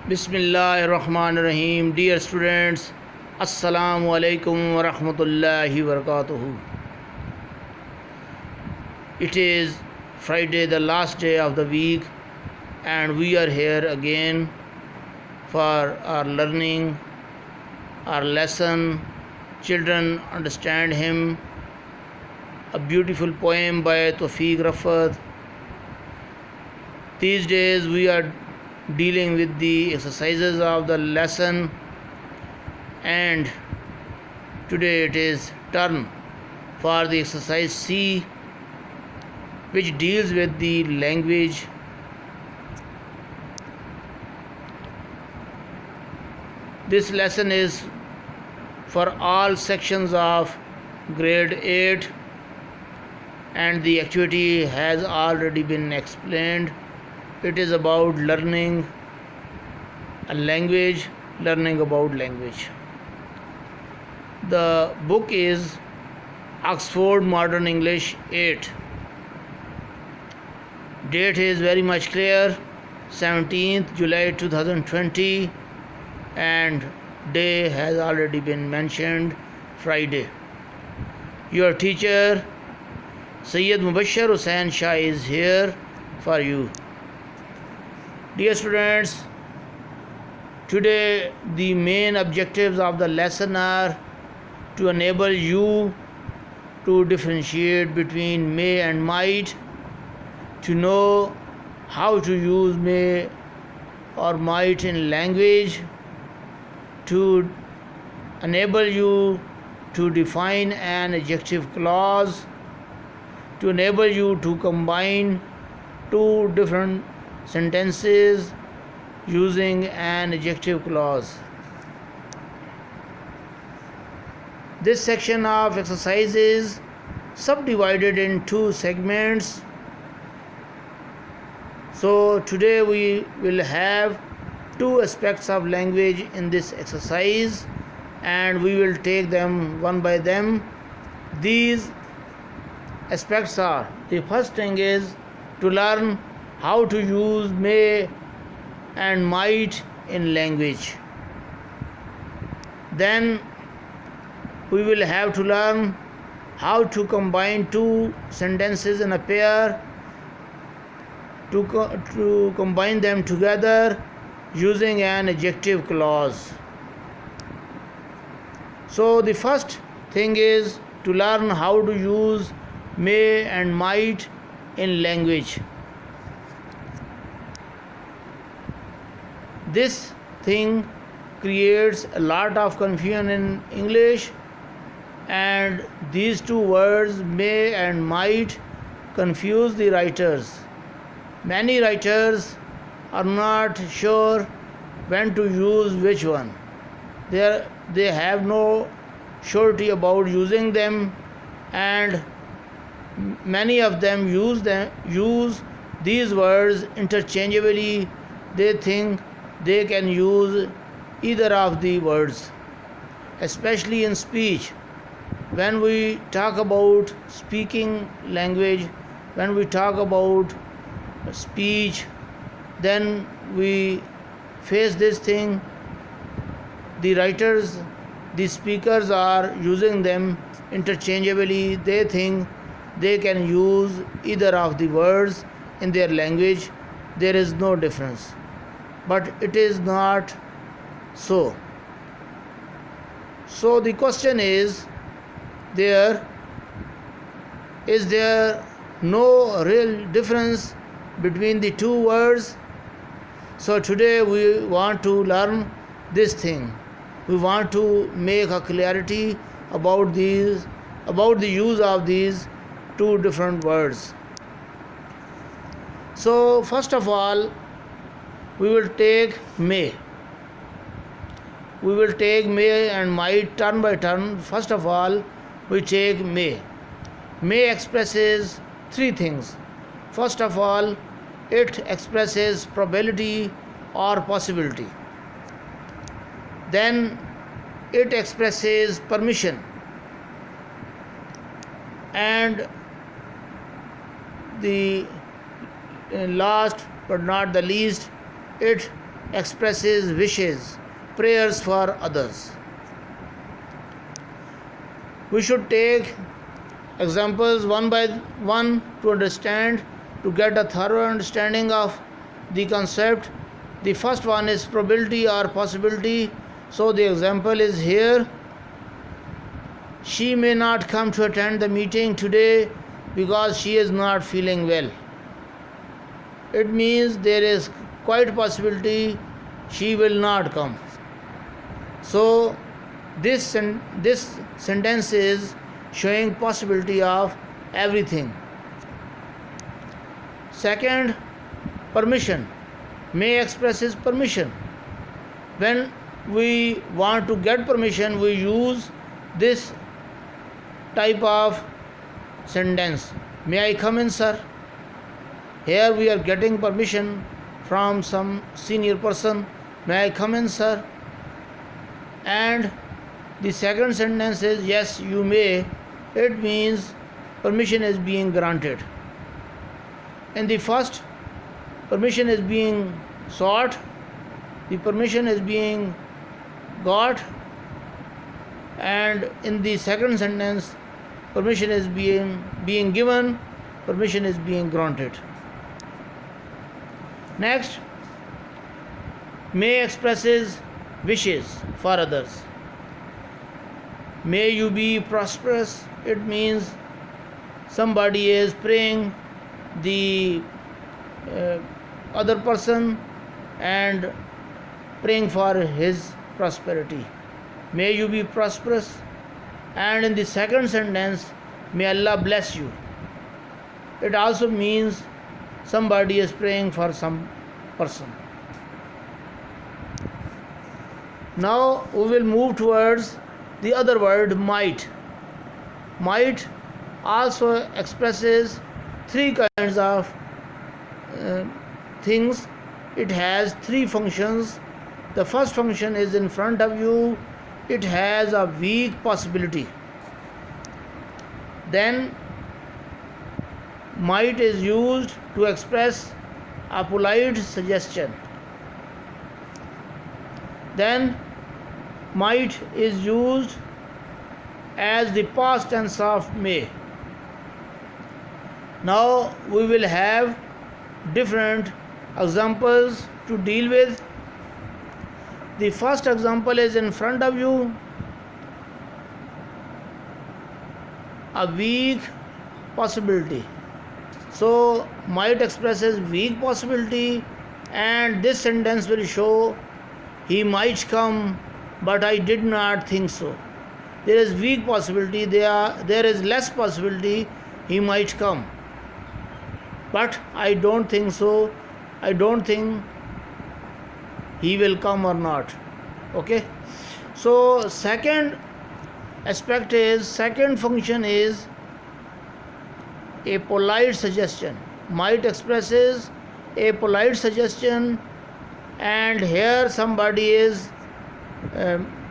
Bismillahirrahmanirrahim. Dear students, Assalamu alaikum wa rahmatullahi wa barakatuhu. It is Friday, the last day of the week, and we are here again for our learning, our lesson. Children understand him. A beautiful poem by Tawfiq Rafat. These days we are dealing with the exercises of the lesson, and today it is turn for the exercise C, which deals with the language. This lesson is for all sections of grade 8, and the activity has already been explained. It is about learning a language, learning about language. The book is Oxford Modern English 8. Date is very much clear, 17th July 2020, and day has already been mentioned, Friday. Your teacher Sayyid Mubashshir Hussain Shah is here for you. Dear students, today the main objectives of the lesson are to enable you to differentiate between may and might, to know how to use may or might in language, to enable you to define an adjective clause, to enable you to combine two different sentences using an adjective clause. This section of exercise is subdivided in two segments. So today we will have two aspects of language in this exercise, and we will take them one by them. These aspects are: the first thing is to learn how to use may and might in language. Then we will have to learn how to combine two sentences in a pair, to combine them together using an adjective clause. So the first thing is to learn how to use may and might in language. This thing creates a lot of confusion in English, and these two words, may and might, confuse the writers. Many writers are not sure when to use which one. They have no surety about using them, and many of them use these words interchangeably. They think they can use either of the words, especially in speech. When we talk about speaking language, when we talk about speech, then we face this thing. The writers, the speakers are using them interchangeably. They think they can use either of the words in their language. There is no difference. But it is not so. So the question is there no real difference between the two words? So today we want to learn this thing. We want to make a clarity about the use of these two different words. So first of all, we will take may. We will take may and might turn by turn. First of all, we take may. May expresses three things. First of all, it expresses probability or possibility. Then it expresses permission, and the last but not the least, it expresses wishes, prayers for others. We should take examples one by one to understand, to get a thorough understanding of the concept. The first one is probability or possibility. So the example is here. She may not come to attend the meeting today because she is not feeling well. It means there is quite a possibility she will not come. So this sentence is showing possibility of everything. Second, permission. May expresses permission. When we want to get permission, we use this type of sentence. May I come in, sir? Here we are getting permission from some senior person. May I come in, sir? And the second sentence is yes, you may. It means permission is being granted. In the first, permission is being sought, the permission is being got, and in the second sentence, permission is being given, permission is being granted. Next, may expresses wishes for others. May you be prosperous. It means somebody is praying the other person and praying for his prosperity. May you be prosperous. And in the second sentence, may Allah bless you. It also means somebody is praying for some person. Now we will move towards the other word, might. Might also expresses three kinds of things. It has three functions. The first function is in front of you. It has a weak possibility. Then might is used to express a polite suggestion. Then might is used as the past tense of may. Now we will have different examples to deal with. The first example is in front of you. A weak possibility. So might expresses weak possibility, and this sentence will show he might come, but I did not think so. There is weak possibility, there is less possibility he might come, but I don't think so. I don't think he will come or not. Okay, so second function is a polite suggestion. Might expresses a polite suggestion, and here somebody is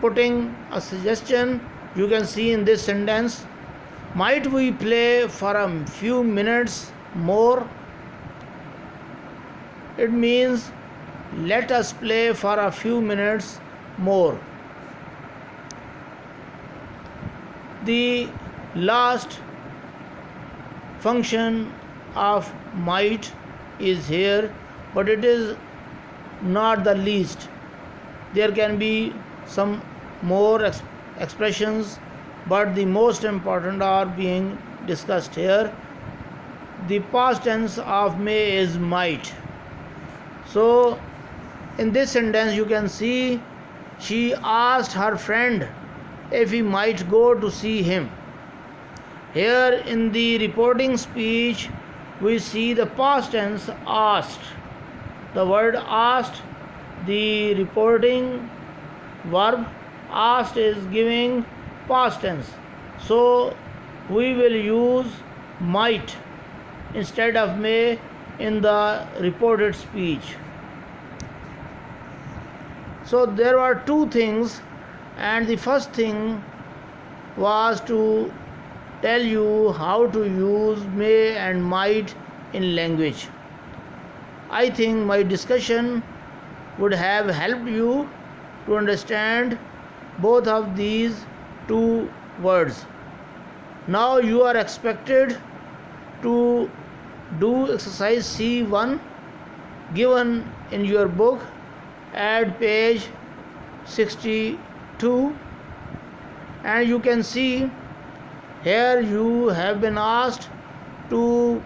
putting a suggestion. You can see in this sentence, might we play for a few minutes more? It means let us play for a few minutes more. The last function of might is here, but it is not the least. There can be some more expressions, but the most important are being discussed here. The past tense of may is might. So in this sentence you can see she asked her friend if he might go to see him. Here in the reporting speech we see the past tense asked. The word asked, the reporting verb asked is giving past tense. So we will use might instead of may in the reported speech. So there were two things, and the first thing was to tell you how to use may and might in language. I think my discussion would have helped you to understand both of these two words. Now you are expected to do exercise C1 given in your book at page 62, and you can see here you have been asked to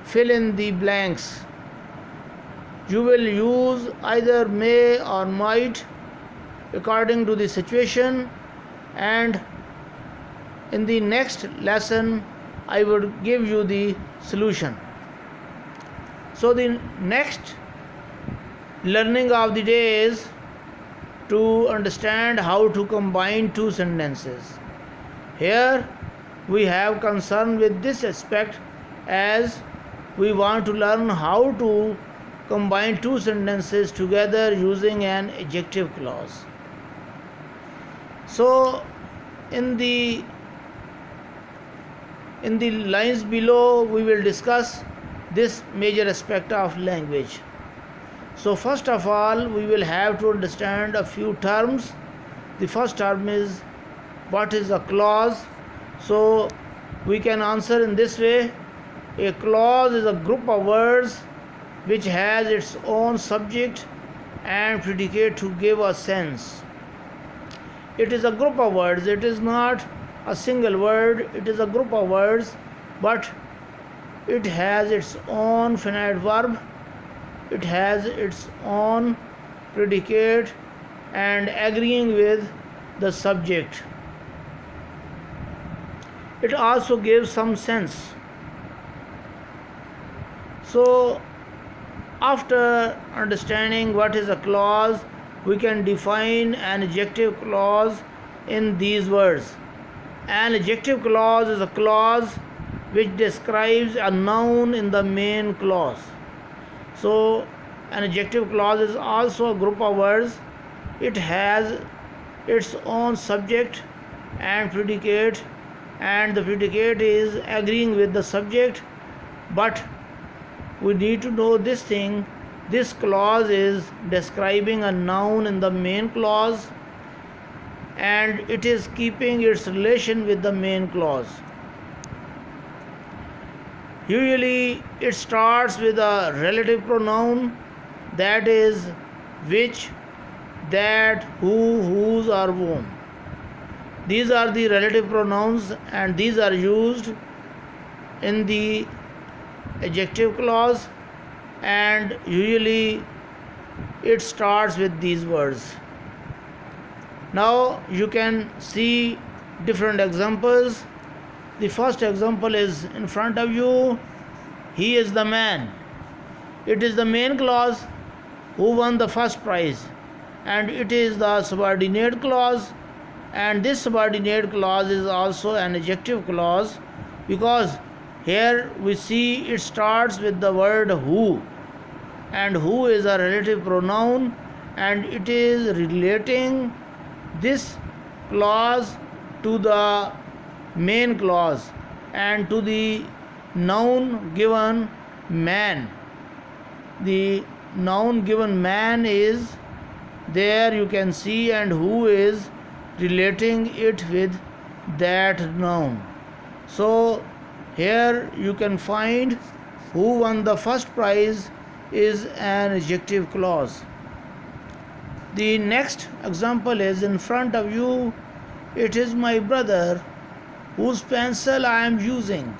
fill in the blanks. You will use either may or might according to the situation, and in the next lesson I would give you the solution. So the next learning of the day is to understand how to combine two sentences. Here we have concern with this aspect, as we want to learn how to combine two sentences together using an adjective clause. So in the lines below we will discuss this major aspect of language. So first of all, we will have to understand a few terms. The first term is what is a clause. So we can answer in this way: a clause is a group of words which has its own subject and predicate to give a sense. It is a group of words, it is not a single word, it is a group of words, but it has its own finite verb, it has its own predicate and agreeing with the subject. It also gives some sense. So after understanding what is a clause, we can define an adjective clause in these words. An adjective clause is a clause which describes a noun in the main clause. So an adjective clause is also a group of words. It has its own subject and predicate, and the predicate is agreeing with the subject. But we need to know this thing: this clause is describing a noun in the main clause, and it is keeping its relation with the main clause. Usually it starts with a relative pronoun, that is which, that, who, whose or whom. These are the relative pronouns, and these are used in the adjective clause, and usually it starts with these words. Now you can see different examples. The first example is in front of you. He is the man. It is the main clause who won the first prize, and it is the subordinate clause, and this subordinate clause is also an adjective clause, because here we see it starts with the word who, and who is a relative pronoun, and it is relating this clause to the main clause and to the noun given man. The noun given man is there, you can see, and who is relating it with that noun. So here you can find who won the first prize is an adjective clause. The next example is in front of you. It is my brother whose pencil I am using.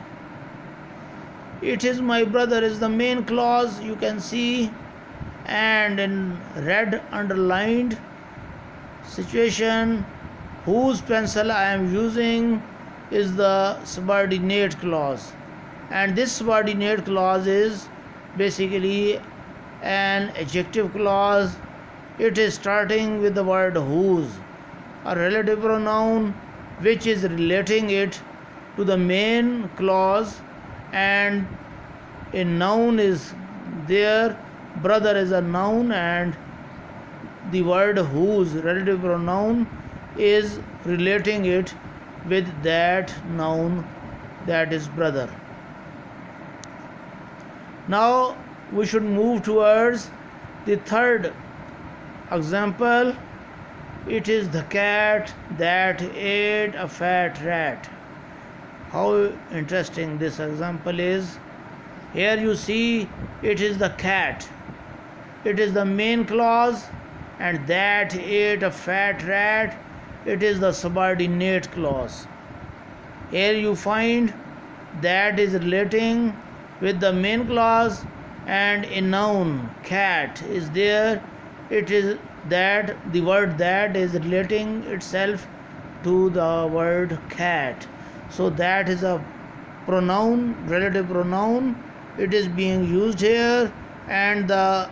It is my brother is the main clause, you can see, and in red underlined situation, whose pencil I am using is the subordinate clause, and this subordinate clause is basically an adjective clause. It is starting with the word whose, a relative pronoun which is relating it to the main clause, and a noun is there. Brother is a noun, and the word whose relative pronoun is relating it with that noun, that is brother. Now we should move towards the third Example, it is the cat that ate a fat rat. How interesting this example is. Here you see it is the cat. It is the main clause, and that ate a fat rat, it is the subordinate clause. Here you find that is relating with the main clause, and a noun cat is there. It is that the word that is relating itself to the word cat. So that is a pronoun, relative pronoun. It is being used here, and the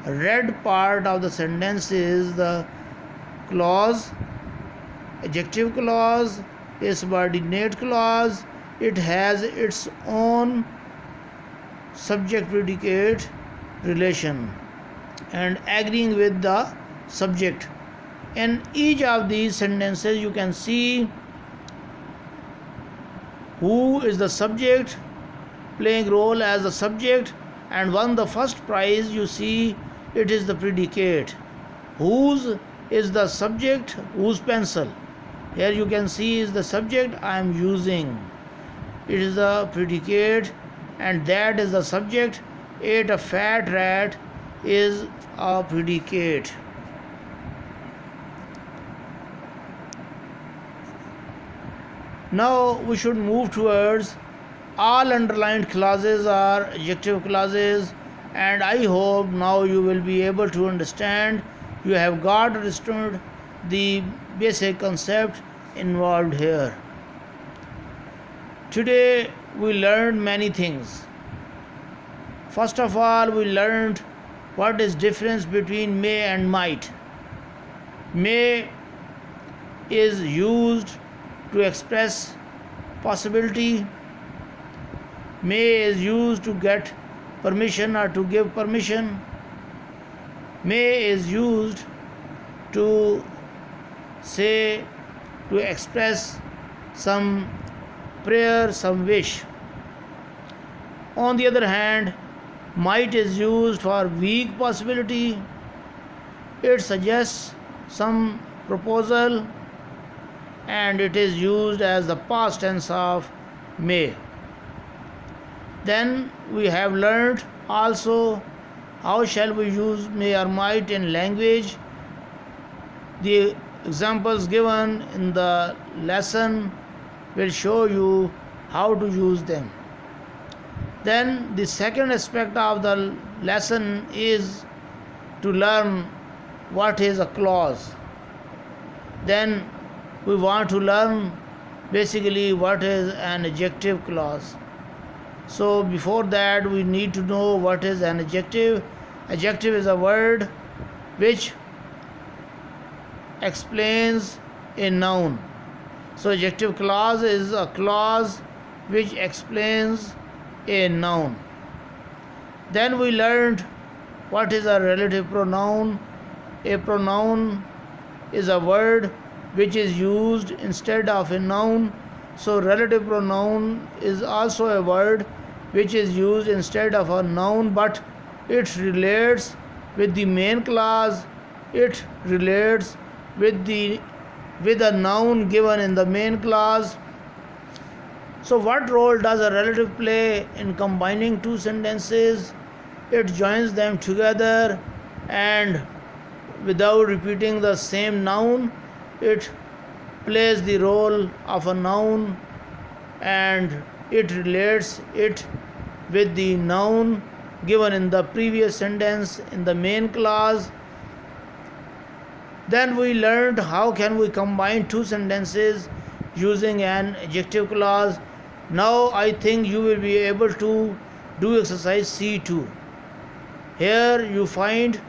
red part of the sentence is the clause, adjective clause, a subordinate clause. It has its own subject predicate relation and agreeing with the subject. In each of these sentences you can see who is the subject, playing role as the subject, and won the first prize. You see it is the predicate. Whose is the subject? Whose pencil? Here you can see is the subject I am using. It is the predicate, and that is the subject. Ate a fat rat is a predicate. Now we should move towards all underlined clauses are adjective clauses, and I hope now you will be able to understand. You have got understood the basic concept involved here. Today we learned many things. First of all, we learned what is difference between may and might. May is used to express possibility. May is used to get permission or to give permission. May is used to say, to express some prayer, some wish. On the other hand, might is used for weak possibility. It suggests some proposal, and it is used as the past tense of may. Then we have learned also how shall we use may or might in language. The examples given in the lesson will show you how to use them. Then the second aspect of the lesson is to learn what is a clause. Then we want to learn basically what is an adjective clause. So before that we need to know what is an adjective. Adjective is a word which explains a noun. So adjective clause is a clause which explains a noun. Then we learned what is a relative pronoun. A pronoun is a word which is used instead of a noun. So relative pronoun is also a word which is used instead of a noun, but it relates with the main clause. It relates with a noun given in the main clause. So what role does a relative play in combining two sentences? It joins them together, and without repeating the same noun, it plays the role of a noun, and it relates it with the noun given in the previous sentence in the main clause. Then we learned how can we combine two sentences using an adjective clause. Now I think you will be able to do exercise C2. Here you find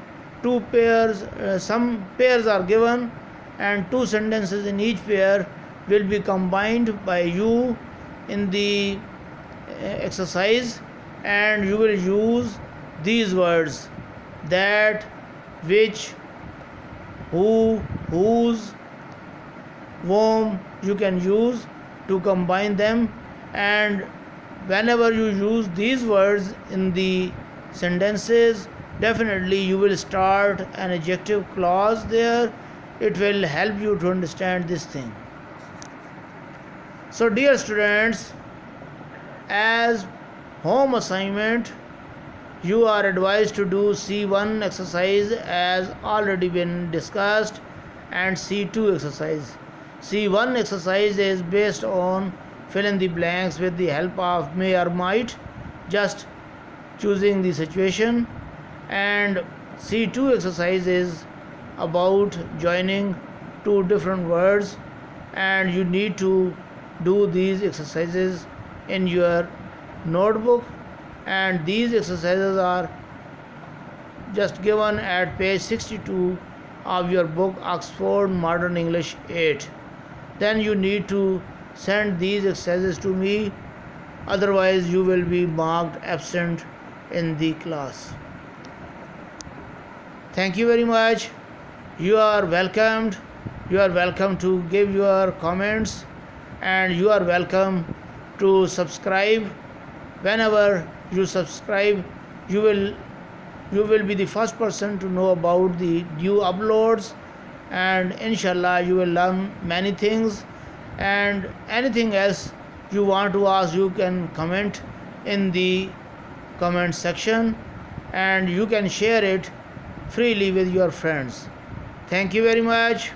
two pairs, some pairs are given, and two sentences in each pair will be combined by you in the exercise, and you will use these words: that, which, who, whose, whom. You can use to combine them, and whenever you use these words in the sentences, definitely you will start an adjective clause there. It will help you to understand this thing. So dear students, as home assignment, you are advised to do C1 exercise as already been discussed, and C2 exercise. C1 exercise is based on fill in the blanks with the help of may or might, just choosing the situation, and C2 exercise is about joining two different words, and you need to do these exercises in your notebook, and these exercises are just given at page 62 of your book Oxford Modern English 8. Then you need to send these exercises to me, otherwise you will be marked absent in the class. Thank you very much. You are welcomed. You are welcome to give your comments, and you are welcome to subscribe. Whenever you subscribe, you will be the first person to know about the new uploads, and inshallah you will learn many things. And anything else you want to ask, you can comment in the comment section, and you can share it freely with your friends. Thank you very much.